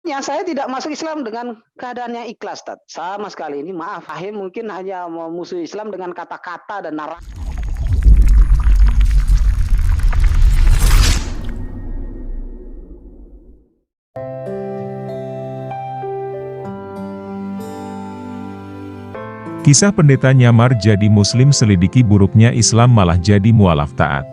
Ya, saya tidak masuk Islam dengan keadaan yang ikhlas, Tat. Sama sekali ini maaf, Fahim mungkin hanya memusuhi Islam dengan kata-kata dan narasi. Kisah pendeta nyamar jadi muslim, selidiki buruknya Islam malah jadi mualaf taat.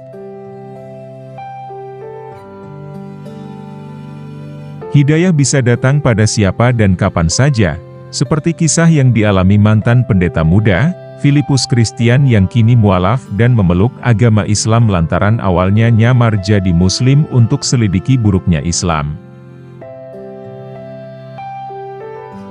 Hidayah bisa datang pada siapa dan kapan saja, seperti kisah yang dialami mantan pendeta muda, Filipus Christian yang kini mualaf dan memeluk agama Islam lantaran awalnya nyamar jadi muslim untuk selidiki buruknya Islam.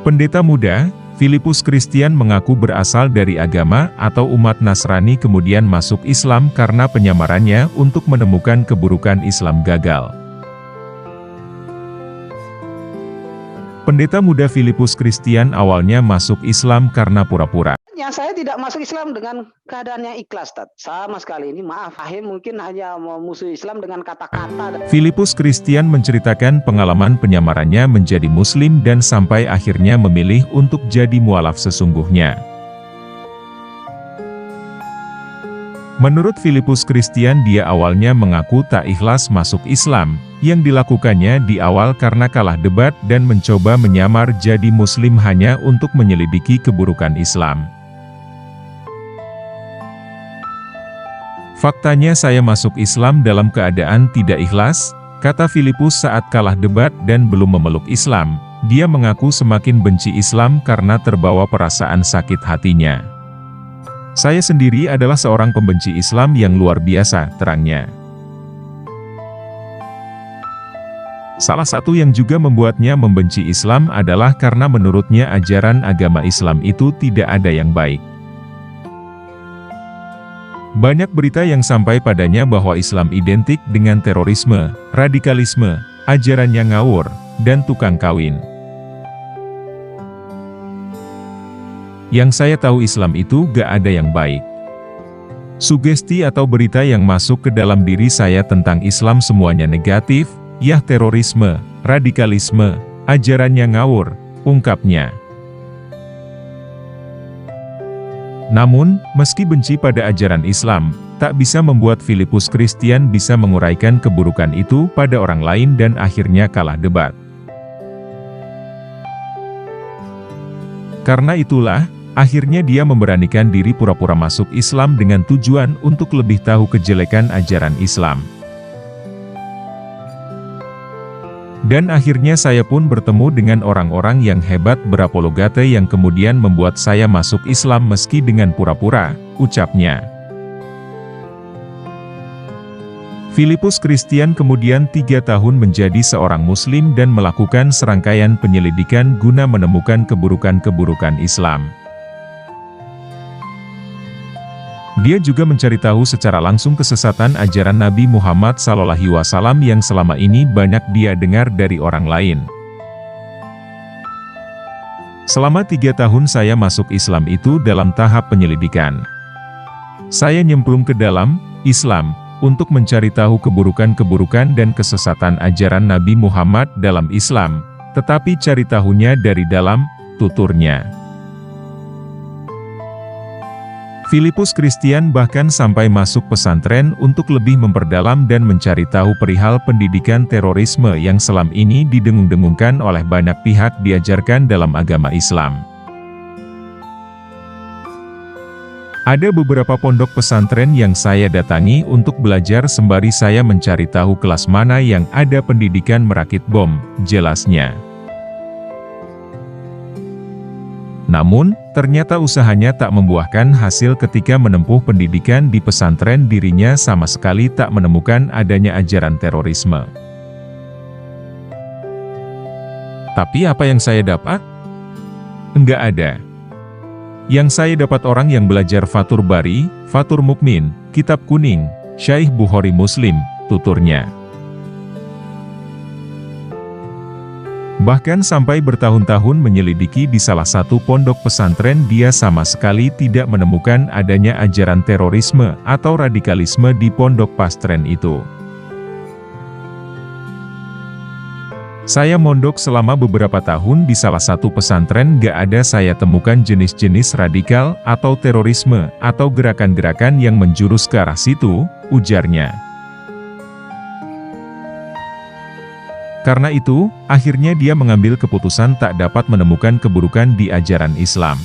Pendeta muda, Filipus Christian mengaku berasal dari agama atau umat Nasrani kemudian masuk Islam karena penyamarannya untuk menemukan keburukan Islam gagal. Pendeta muda Filipus Christian awalnya masuk Islam karena pura-pura. Ya, saya tidak masuk Islam dengan keadaan yang ikhlas, Tat. Sama sekali ini maaf, Fahim mungkin hanya memusuhi Islam dengan kata-kata. Filipus Christian menceritakan pengalaman penyamarannya menjadi muslim dan sampai akhirnya memilih untuk jadi mualaf sesungguhnya. Menurut Filipus Christian, dia awalnya mengaku tak ikhlas masuk Islam, yang dilakukannya di awal karena kalah debat dan mencoba menyamar jadi muslim hanya untuk menyelidiki keburukan Islam. Faktanya saya masuk Islam dalam keadaan tidak ikhlas, kata Filipus saat kalah debat dan belum memeluk Islam. Dia mengaku semakin benci Islam karena terbawa perasaan sakit hatinya. Saya sendiri adalah seorang pembenci Islam yang luar biasa, terangnya. Salah satu yang juga membuatnya membenci Islam adalah karena menurutnya ajaran agama Islam itu tidak ada yang baik. Banyak berita yang sampai padanya bahwa Islam identik dengan terorisme, radikalisme, ajarannya ngawur, dan tukang kawin. Yang saya tahu Islam itu gak ada yang baik. Sugesti atau berita yang masuk ke dalam diri saya tentang Islam semuanya negatif, yah terorisme, radikalisme, ajarannya ngawur, ungkapnya. Namun, meski benci pada ajaran Islam, tak bisa membuat Filipus Christian bisa menguraikan keburukan itu pada orang lain dan akhirnya kalah debat. Karena itulah, akhirnya dia memberanikan diri pura-pura masuk Islam dengan tujuan untuk lebih tahu kejelekan ajaran Islam. Dan akhirnya saya pun bertemu dengan orang-orang yang hebat berapologate yang kemudian membuat saya masuk Islam meski dengan pura-pura, ucapnya. Filipus Christian kemudian 3 tahun menjadi seorang muslim dan melakukan serangkaian penyelidikan guna menemukan keburukan-keburukan Islam. Dia juga mencari tahu secara langsung kesesatan ajaran Nabi Muhammad SAW yang selama ini banyak dia dengar dari orang lain. Selama 3 tahun saya masuk Islam itu dalam tahap penyelidikan. Saya nyemplung ke dalam Islam untuk mencari tahu keburukan-keburukan dan kesesatan ajaran Nabi Muhammad dalam Islam, tetapi cari tahunya dari dalam, tuturnya. Filipus Christian bahkan sampai masuk pesantren untuk lebih memperdalam dan mencari tahu perihal pendidikan terorisme yang selama ini didengung-dengungkan oleh banyak pihak diajarkan dalam agama Islam. Ada beberapa pondok pesantren yang saya datangi untuk belajar sembari saya mencari tahu kelas mana yang ada pendidikan merakit bom, jelasnya. Namun, ternyata usahanya tak membuahkan hasil ketika menempuh pendidikan di pesantren dirinya sama sekali tak menemukan adanya ajaran terorisme. Tapi apa yang saya dapat? Enggak ada. Yang saya dapat orang yang belajar Fathul Bari, Fathul Mukmin, Kitab Kuning, Syaikh Bukhari Muslim, tuturnya. Bahkan sampai bertahun-tahun menyelidiki di salah satu pondok pesantren dia sama sekali tidak menemukan adanya ajaran terorisme atau radikalisme di pondok pesantren itu. Saya mondok selama beberapa tahun di salah satu pesantren, gak ada saya temukan jenis-jenis radikal atau terorisme atau gerakan-gerakan yang menjurus ke arah situ, ujarnya. Karena itu, akhirnya dia mengambil keputusan tak dapat menemukan keburukan di ajaran Islam.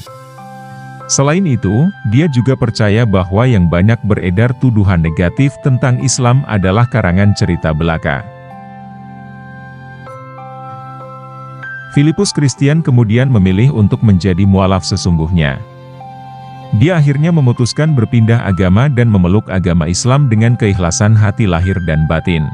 Selain itu, dia juga percaya bahwa yang banyak beredar tuduhan negatif tentang Islam adalah karangan cerita belaka. Filipus Christian kemudian memilih untuk menjadi mualaf sesungguhnya. Dia akhirnya memutuskan berpindah agama dan memeluk agama Islam dengan keikhlasan hati lahir dan batin.